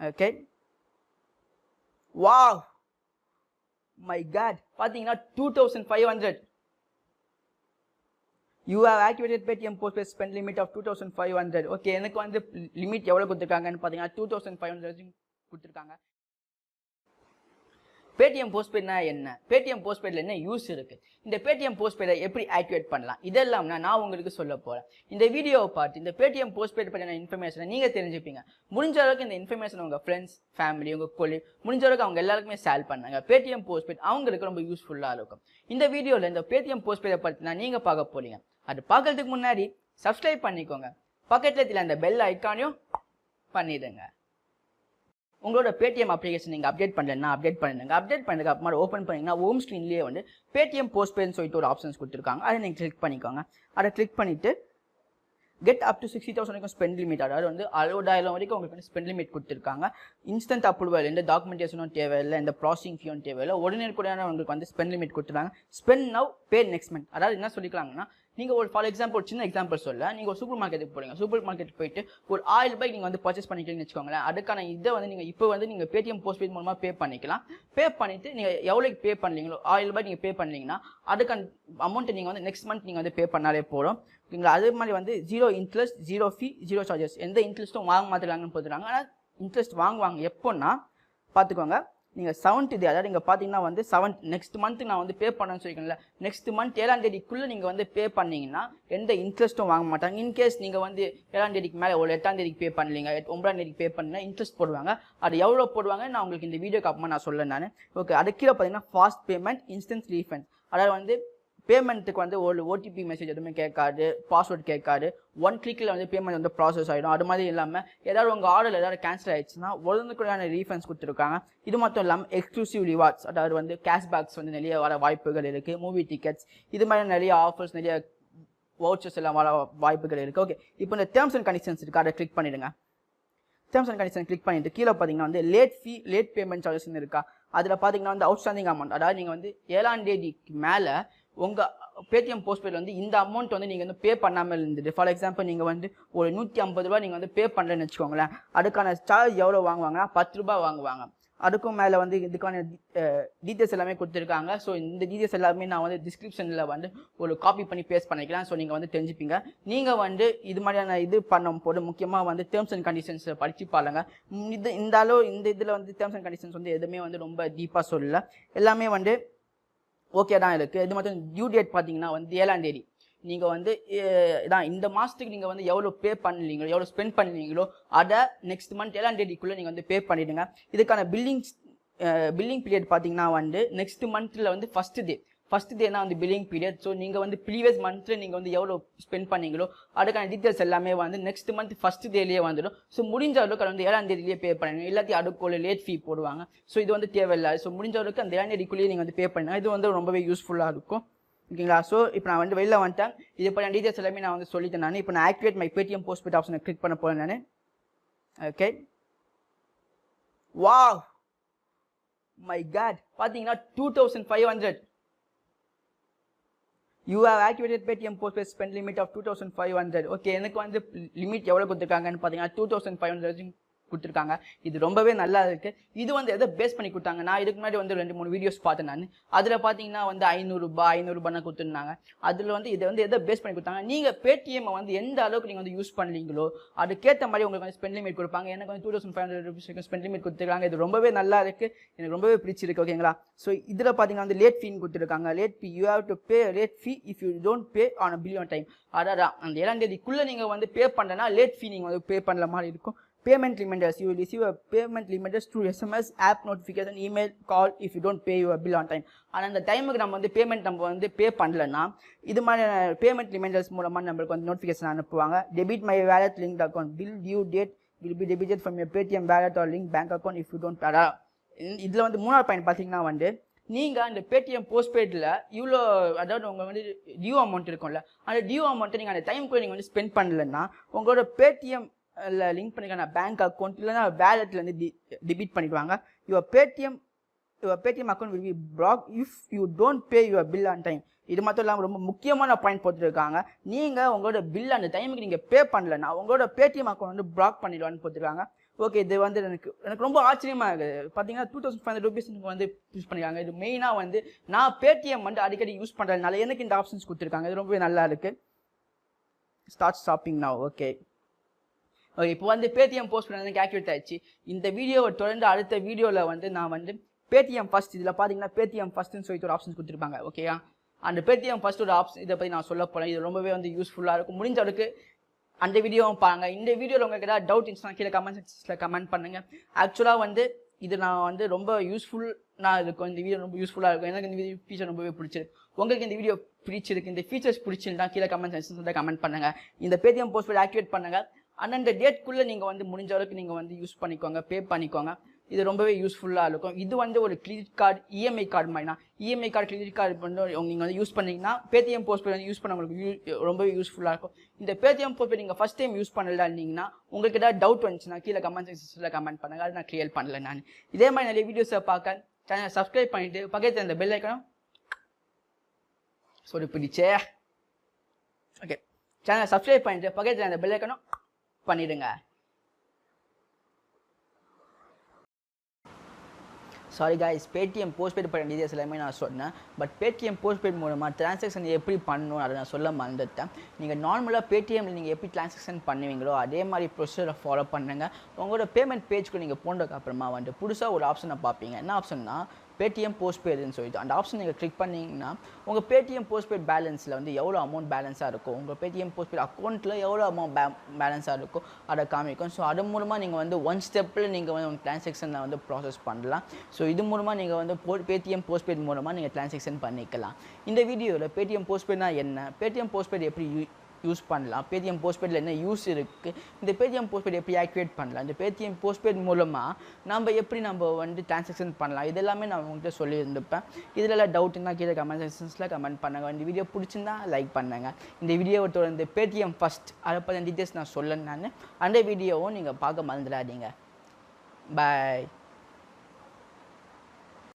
Okay. Wow, my god, பாத்தீங்கன்னா 2500. You have activated Paytm postpaid spend limit of 2500. Okay, எனக்கு வந்து limit எவ்வளவு கொடுத்திருக்காங்கன்னு பாத்தீங்கன்னா 2500 கொடுத்திருக்காங்க. Paytm postpaid என்ன? Paytm postpaidல என்ன யூஸ் இருக்கு? இந்த Paytm postpaid எப்படி ஆக்டிவேட் பண்ணலாம்? இதெல்லாம் நான் உங்களுக்கு சொல்ல போறேன். இந்த வீடியோவை பார்த்து இந்த Paytm postpaid பத்தின இன்ஃபர்மேஷனை நீங்க தெரிஞ்சுப்பீங்க. முடிஞ்ச அளவுக்கு இந்த இன்ஃபர்மேஷன் உங்க ஃப்ரெண்ட்ஸ், ஃபேமிலி, உங்க கொலீக் முடிஞ்ச அளவுக்கு அவங்க எல்லாருக்குமே ஷேர் பண்ணுங்க. Paytm postpaid அவங்களுக்கு ரொம்ப யூஸ்ஃபுல்லா இருக்கும். இந்த வீடியோல இந்த Paytm postpaid பத்தி நீங்க பார்க்க போறீங்க. அது பார்க்கிறதுக்கு முன்னாடி சப்ஸ்கிரைப் பண்ணிக்கோங்க. பக்கத்துல இருக்க அந்த பெல் ஐகானையும் பண்ணிடுங்க. உங்களோட Paytm அப்ளிகேஷன் நீங்க அப்டேட் பண்ணலன்னா அப்டேட் பண்ணுங்க. அப்டேட் பண்ணதுக்கு அப்புறமா ஓபன் பண்ணீங்கன்னா ஹோம் ஸ்க்ரீன்லயே வந்து Paytm postpaid சொல்லிட்டு ஒரு ஆப்ஷன்ஸ் கொடுத்திருக்காங்க. அதை நீங்க கிளிக் பண்ணிக்கோங்க. அதை கிளிக் பண்ணிட்டு கெட் அப் டு 60,000 வரைக்கும் ஸ்பெண்ட் லிமிட், அதாவது வந்து 60,000 வரைக்கும் உங்களுக்கு வந்து ஸ்பெண்ட் லிமிட் கொடுத்திருக்காங்க. இன்ஸ்டன்ட் அப்ரூவல், எந்த டாக்குமெண்டேஷனும் தேவையில்லை, எந்த ப்ராசஸிங் ஃபீயும் தேவையில்லை, உடனே உங்களுக்கு வந்து ஸ்பெண்ட் லிமிட் கொடுத்துருக்காங்க. ஸ்பெண்ட் நவ் பே நெக்ஸ்ட் மந்த். அதாவது என்ன சொல்லிக்கலாங்கன்னா நீங்க ஒரு ஃபார் எக்ஸாம்பிள் ஒரு சின்ன எக்ஸாம்பிள் சொல்ல, நீங்க ஒரு சூப்பர் மார்க்கெட்டுக்கு போறீங்க. சூப்பர் மார்க்கெட் போயிட்டு ஒரு 1000 ரூபாய்க்கு நீங்க வந்து பர்ச்சேஸ் பண்ணிக்கிறீங்கன்னு வச்சுக்கோங்களேன். அதுக்கான இதை வந்து நீங்க இப்போ வந்து நீங்க Paytm postpaid மூலமா பே பண்ணிக்கலாம். பே பண்ணிட்டு நீங்க எவ்வளவுக்கு பே பண்ணீங்களோ 1000 ரூபாய் நீங்க பே பண்ணீங்கன்னா அதுக்கான அமௌண்ட் நீங்க வந்து நெக்ஸ்ட் மந்த் நீங்க வந்து பே பண்ணாலே போதும். ஓகேங்களா? அதே மாதிரி வந்து 0 இன்ட்ரெஸ்ட், 0 ஃபீ, 0 சார்ஜஸ், எந்த இன்ட்ரெஸ்ட்டும் வாங்க மாத்திராங்கன்னு போட்டுறாங்க. ஆனால் இன்ட்ரெஸ்ட் வாங்குவாங்க எப்போன்னா பார்த்துக்கோங்க. நீங்கள் 7th day, அதாவது நீங்கள் பார்த்தீங்கன்னா வந்து நெக்ஸ்ட் மந்த் நான் வந்து பே பண்ணேன்னு சொல்லிக்கல, நெக்ஸ்ட் மந்த் 7ஆம் தேதிக்குள்ளே நீங்கள் வந்து பே பண்ணீங்கன்னா எந்த இன்ட்ரெஸ்ட்டும் வாங்க மாட்டாங்க. இன்கேஸ் நீங்கள் வந்து 7ஆம் தேதிக்கு மேலே ஒரு 8ஆம் தேதிக்கு பே பண்ணலீங்க, 9ஆம் தேதிக்கு பே பண்ணீங்கன்னா இன்ட்ரெஸ்ட் போடுவாங்க. அது எவ்வளோ போடுவாங்க நான் உங்களுக்கு இந்த வீடியோக்கு அப்புறமா நான் சொல்ல நான். ஓகே, அது கீழே பார்த்தீங்கன்னா ஃபாஸ்ட் பேமெண்ட், இன்ஸ்டன்ட் ரீஃபண்ட், அதாவது வந்து பேமெண்ட்டுக்கு வந்து ஒரு ஓடிபி மெசேஜ் எதுவுமே கேட்காது, பாஸ்வேர்ட் கேட்காது, 1 கிளிக்கில் வந்து பேமெண்ட் வந்து ப்ராசஸ் ஆகிடும். அது மாதிரி இல்லாமல் ஏதாவது உங்கள் ஆர்டர் ஏதாவது கேன்சல் ஆகிடுச்சுன்னா உடனுக்குள்ளான ரீஃபண்ட்ஸ் கொடுத்துருக்காங்க. இது மட்டும் இல்லாமல் எக்ஸ்க்ளூசிவ் ரிவார்ட்ஸ், அதாவது வந்து கேஷ்பேக்ஸ் வந்து நிறைய வர வாய்ப்புகள் இருக்குது. மூவி டிக்கெட்ஸ், இது மாதிரி நிறைய ஆஃபர்ஸ், நிறைய வவுச்சர்ஸ் எல்லாம் வர வாய்ப்புகள் இருக்குது. ஓகே, இப்போ இந்த டேர்ம்ஸ் அண்ட் கண்டிஷன்ஸ் இருக்குது, அதை கிளிக் பண்ணிவிடுங்க. டேர்ம்ஸ் அண்ட் கண்டிஷன் கிளிக் பண்ணிட்டு கீழே பார்த்தீங்கன்னா வந்து லேட் பேமெண்ட் சார்ஜஸ் இருக்கா, அதில் பார்த்தீங்கன்னா வந்து அவுட்ஸ்டாண்டிங் அமௌண்ட், அதாவது நீங்கள் வந்து 7ஆம் தேதிக்கு மேலே உங்கள் Paytm postpaid வந்து இந்த அமௌண்ட் வந்து நீங்கள் வந்து பே பண்ணாமல் இருந்துட்டு, ஃபார் எக்ஸாம்பிள் நீங்கள் வந்து ஒரு 150 ரூபா நீங்கள் வந்து பே பண்ணலன்னு வச்சுக்கோங்களேன், அதுக்கான சார்ஜ் எவ்வளோ வாங்குவாங்கன்னா 10 ரூபா வாங்குவாங்க. அதுக்கும் மேலே வந்து இதுக்கான டீட்டெயில்ஸ் எல்லாமே கொடுத்துருக்காங்க. ஸோ இந்த டீட்டெயில்ஸ் எல்லாமே நான் வந்து டிஸ்கிரிப்ஷனில் வந்து ஒரு காப்பி பண்ணி பேஸ்ட் பண்ணிக்கலாம். ஸோ நீங்கள் வந்து தெரிஞ்சுப்பீங்க. நீங்கள் வந்து இது மாதிரியான இது பண்ணும் போது முக்கியமாக வந்து டேர்ம்ஸ் அண்ட் கண்டிஷன்ஸை படித்து பாருங்க. இந்த இதில் வந்து டேர்ம்ஸ் அண்ட் கண்டிஷன்ஸ் வந்து எதுவுமே வந்து ரொம்ப டீப்பாக சொல்லலை, எல்லாமே வந்து ஓகே தான் இருக்குது. இது மட்டும் டியூ டேட் பார்த்தீங்கன்னா வந்து 7ஆம் தேதி. நீங்கள் வந்து இதான் இந்த மாதத்துக்கு நீங்கள் வந்து எவ்வளோ பே பண்ணலீங்களோ, எவ்வளோ ஸ்பெண்ட் பண்ணீங்களோ அதை நெக்ஸ்ட் மந்த் 7ஆம் தேதிக்குள்ளே நீங்கள் வந்து பே பண்ணிவிடுங்க. இதுக்கான பில்லிங் பீரியட் பார்த்தீங்கன்னா வந்து நெக்ஸ்ட் மந்த்தில் வந்து ஃபஸ்ட் டேனா வந்து பில்லிங் பீரியட். ஸோ நீங்கள் வந்து ப்ரீவியஸ் மந்த்தில் நீங்கள் வந்து எவ்வளோ ஸ்பெண்ட் பண்ணீங்களோ அதுக்கான டீட்டெயில்ஸ் எல்லாமே வந்து நெக்ஸ்ட் மந்த் ஃபஸ்ட் டேலேயே வந்துடும். ஸோ முடிஞ்ச அளவுக்கு வந்து 7ஆம் தேதியிலேயே பே பண்ணுங்க, எல்லாத்தையும் அடுக்கு லேட் ஃபீ போடுவாங்க. ஸோ இது வந்து தேவையில்லை. ஸோ முடிஞ்ச அளவுக்கு அந்த 7ஆம் தேதிக்குள்ளேயே நீங்கள் வந்து பே பண்ணுங்க. இது வந்து ரொம்பவே யூஸ்ஃபுல்லாக இருக்கும். ஓகேங்களா? ஸோ இப்போ நான் வந்து வெளில வந்துட்டேன். இது பற்றின டீட்டெயில்ஸ் எல்லாமே நான் வந்து சொல்லிட்டேன். நான் இப்போ நான் ஆக்டிவேட் மை Paytm postpaid ஆப்ஷனை கிளிக் பண்ண போகிறேன் நான். ஓகே, வாவ், மை காட், பார்த்தீங்கன்னா 2500. You have activated Paytm postpaid spend limit of 2500. Okay, எனக்கு வந்து லிமிட் எவ்வளோ கொடுத்துருக்காங்கன்னு பார்த்தீங்கன்னா 2500 கொடுத்துருக்காங்க. இது ரொம்பவே நல்லா இருக்குது. இது வந்து எதை பேஸ் பண்ணி கொடுத்தாங்க, நான் இதுக்கு முன்னாடி வந்து 2-3 வீடியோஸ் பார்த்தேன் நான். அதில் பார்த்தீங்கன்னா வந்து 500 ரூபாய் கொடுத்துருந்தாங்க. அதில் வந்து இதை வந்து எதை பேஸ் பண்ணி கொடுத்தாங்க, நீங்கள் Paytm வந்து எந்த அளவுக்கு நீங்கள் வந்து யூஸ் பண்ணலீங்களோ அதுக்கேற்ற மாதிரி உங்களுக்கு வந்து ஸ்பெண்ட் லிமிட் கொடுப்பாங்க. எனக்கு வந்து 2500 ரூபீஸ் ஸ்பெண்ட் லிமிட் கொடுத்துருக்காங்க. இது ரொம்பவே நல்லா இருக்குது, எனக்கு ரொம்பவே பிடிச்சிருக்கு. ஓகேங்களா? ஸோ இதில் பார்த்தீங்கன்னா வந்து லேட் ஃபீன்னு கொடுத்துருக்காங்க. Late fee, you have to pay late fee if you don't pay on a bill on time. அதாவது அந்த 7ஆம் தேதிக்குள்ளே நீங்கள் வந்து பே பண்ணலன்னா லேட் ஃபீ நீங்கள் வந்து பே பண்ணுற மாதிரி இருக்கும். Payment reminders, you will receive a payment reminders through SMS, app notification, email, call if you don't pay your bill on time. ஆனால் அந்த டைமுக்கு நம்ம வந்து பேமெண்ட் நம்ம வந்து பே பண்ணலன்னா இது மாதிரி பேமெண்ட் ரிமைண்டர்ஸ் மூலமாக நம்மளுக்கு வந்து நோட்டிஃபிகேஷன் அனுப்புவாங்க. Debit my wallet link account, bill due date will be debited from your Paytm wallet or link bank account if you don't pay. இதில் வந்து 3வது பாயிண்ட் பார்த்தீங்கன்னா வந்து நீங்கள் அந்த Paytm postpaidல இவ்வளோ, அதாவது உங்களுக்கு வந்து டியூ அமௌண்ட் இருக்கும்ல, அந்த டியூ அமௌண்ட்டை நீங்கள் அந்த டைமுக்குள்ளே நீங்கள் வந்து ஸ்பெண்ட் பண்ணலன்னா உங்களோட Paytm லிங்க் பண்ணிக்கான பேங்க் அக்கௌண்ட் இல்லைன்னா வேலெட்லேருந்து டெபிட் பண்ணிடுவாங்க. Your Paytm account will be block if you don't pay your bill on time. இது மட்டும் இல்லாமல் ரொம்ப முக்கியமான பாயிண்ட் போட்டுருக்காங்க, நீங்கள் உங்களோட பில் அந்த டைமுக்கு நீங்கள் பே பண்ணலன்னா உங்களோட Paytm அக்கௌண்ட் வந்து பிளாக் பண்ணிடுவான்னு போட்டுருக்காங்க. ஓகே இது வந்து எனக்கு ரொம்ப ஆச்சரியமாக இருக்குது. பார்த்தீங்கன்னா 2500 rupees வந்து யூஸ் பண்ணிருக்காங்க. இது மெயினாக வந்து நான் பேடிஎம் வந்து அடிக்கடி யூஸ் பண்ணுறதுனால எனக்கு இந்த ஆப்ஷன்ஸ் கொடுத்துருக்காங்க. இது ரொம்பவே நல்லா இருக்குது. Start shopping now. ஓகே இப்போ வந்து பேடிஎம் போஸ்ட் பண்ண எனக்கு ஆக்டிவேட் ஆயிடுச்சு. இந்த வீடியோவை தொடர்ந்து அடுத்த வீடியோவில் வந்து நான் வந்து பேடிஎம் ஃபர்ஸ்ட் இதில் பார்த்தீங்கன்னா பேடிஎம் ஃபர்ஸ்ட்னு சொல்லிட்டு ஒரு ஆப்ஷன் கொடுத்துருப்பாங்க. ஓகேயா, அந்த பேடிஎம் ஃபர்ஸ்ட் ஒரு ஆப்ஷன் இதை பற்றி நான் சொல்ல போகிறேன். இது ரொம்பவே வந்து யூஸ்ஃபுல்லாக இருக்கும். முடிஞ்ச அளவுக்கு அந்த வீடியோவும் பாருங்க. இந்த வீடியோவில் உங்களுக்கு ஏதாவது டவுட் இருந்துச்சுன்னா கீழே கமெண்ட் செக்ஷனில் கமெண்ட் பண்ணுங்கள். ஆக்சுவலாக வந்து இது நான் வந்து ரொம்ப யூஸ்ஃபுல்லாக இருக்கும். இந்த வீடியோ ரொம்ப யூஸ்ஃபுல்லாக இருக்கும். எனக்கு இந்த ஃபீச்சர் ரொம்பவே பிடிச்சிருக்கு. உங்களுக்கு இந்த வீடியோ பிடிச்சிருக்கு, இந்த ஃபீச்சர்ஸ் பிடிச்சிருந்தா கீழே கமெண்ட் செக்ஷனில் கமெண்ட் பண்ணுங்கள். இந்த பேடிஎம் போஸ்ட் ஆக்டிவேட் பண்ணுங்கள். அந்தந்த டேட்குள்ளே நீங்கள் வந்து முடிஞ்ச அளவுக்கு நீங்கள் வந்து யூஸ் பண்ணிக்கோங்க, பே பண்ணிக்கோங்க. இது ரொம்பவே யூஸ்ஃபுல்லாக இருக்கும். இது வந்து ஒரு கிரெடிட் கார்டு, இஎம்ஐ கார்டு மாதிரினா இஎம்ஐ கார்டு கிரெடிட் கார்டு வந்து நீங்கள் வந்து யூஸ் பண்ணிங்கன்னா பேடிஎம் போஸ்ட்பே வந்து யூஸ் பண்ண உங்களுக்கு ரொம்பவே யூஸ்ஃபுல்லாக இருக்கும். இந்த பேடிஎம் போஸ்ட்பே நீங்கள் ஃபஸ்ட் டைம் யூஸ் பண்ணல இருந்தீங்கன்னா உங்களுக்கு ஏதாவது டவுட் வந்துச்சுன்னா கீழே கமெண்ட் செக்ஷனில் கமெண்ட் பண்ணுங்கள். அது நான் கிளியர் பண்ணல. நான் இதே மாதிரி நிறைய வீடியோஸை பார்க்க சேனலை சப்ஸ்கிரைப் பண்ணிவிட்டு பக்கத்தில் இந்த பெல் ஐக்கனும் சொல்லி பிடிச்சே. ஓகே, சேனலை சப்ஸ்கிரைப் பண்ணிவிட்டு பக்கத்தில் அந்த பெல் ஐக்கனும் பண்ணிடுங்க. சாரி காய்ஸ், பேடிஎம் போஸ்ட்பெய்ட் பண்ண டீடைல்ஸ் எல்லாமே நான் சொன்னேன். பட் பேடிஎம் போஸ்ட்பெய்ட் மூலமாக ட்ரான்சாக்ஷன் எப்படி பண்ணணும் அதை நான் சொல்ல மறந்துட்டேன். நீங்கள் நார்மலாக பேடிஎம்மில் நீங்கள் எப்படி ட்ரான்சாக்ஷன் பண்ணுவீங்களோ அதே மாதிரி ப்ரொசீஜரை ஃபாலோ பண்ணுங்கள். உங்களோட பேமெண்ட் பேஜ்க்கு நீங்கள் போனதுக்கு அப்புறமா வந்து புதுசாக ஒரு ஆப்ஷனை பார்ப்பீங்க. என்ன ஆப்ஷன்னா பேடிஎம் போஸ்ட்பெய்டுன்னு சொல்லிட்டு அந்த ஆப்ஷன் நீங்கள் கிளிக் பண்ணிங்கன்னா உங்கள் பேடிஎம் போஸ்ட்பெய்ட் பேலன்ஸில் வந்து எவ்வளோ அமௌண்ட் பேலன்ஸாக இருக்கும், உங்கள் பேடிஎம் போஸ்ட்பெய்ட் அக்கௌண்ட்டில் எவ்வளோ அமௌண்ட் பேலன்ஸாக இருக்கும் அதை காமிக்கும். ஸோ அது மூலமாக நீங்கள் வந்து ஒன் ஸ்டெப்பில் நீங்கள் வந்து உங்கள் ட்ரான்சாக்ஷனை வந்து ப்ராசஸ் பண்ணலாம். ஸோ இது மூலமாக நீங்கள் வந்து பேடிஎம் போஸ்ட்பெய்ட் மூலமாக நீங்கள் ட்ரான்சாக்ஷன் பண்ணிக்கலாம். இந்த வீடியோவில் பேடிஎம் போஸ்ட்பெய்ட்னா என்ன, பேடிஎம் போஸ்ட்பெய்ட் எப்படி யூஸ் பண்ணலாம், பேடிஎம் போஸ்ட்பெய்டில் என்ன யூஸ் இருக்குது, இந்த பேடிஎம் போஸ்ட்பெய்ட் எப்படி ஆக்டிவேட் பண்ணலாம், இந்த பேடிஎம் போஸ்ட்பெய்ட் மூலமாக நம்ம வந்து ட்ரான்சாக்ஷன் பண்ணலாம், இதெல்லாமே நான் உங்கள்கிட்ட சொல்லியிருந்துப்பேன். இதில் டவுட் இருந்தால் கீழே கமெண்ட் செக்ஷன்ஸில் கமெண்ட் பண்ணுங்கள். இந்த வீடியோ பிடிச்சிருந்தா லைக் பண்ணுங்கள். இந்த வீடியோவை தொடர்ந்து பேடிஎம் ஃபஸ்ட் அதை பற்றி டீட்டெயில்ஸ் நான் சொல்லணும். நான் அந்த வீடியோவும் நீங்கள் பார்க்க மறந்துடாதீங்க. பாய்.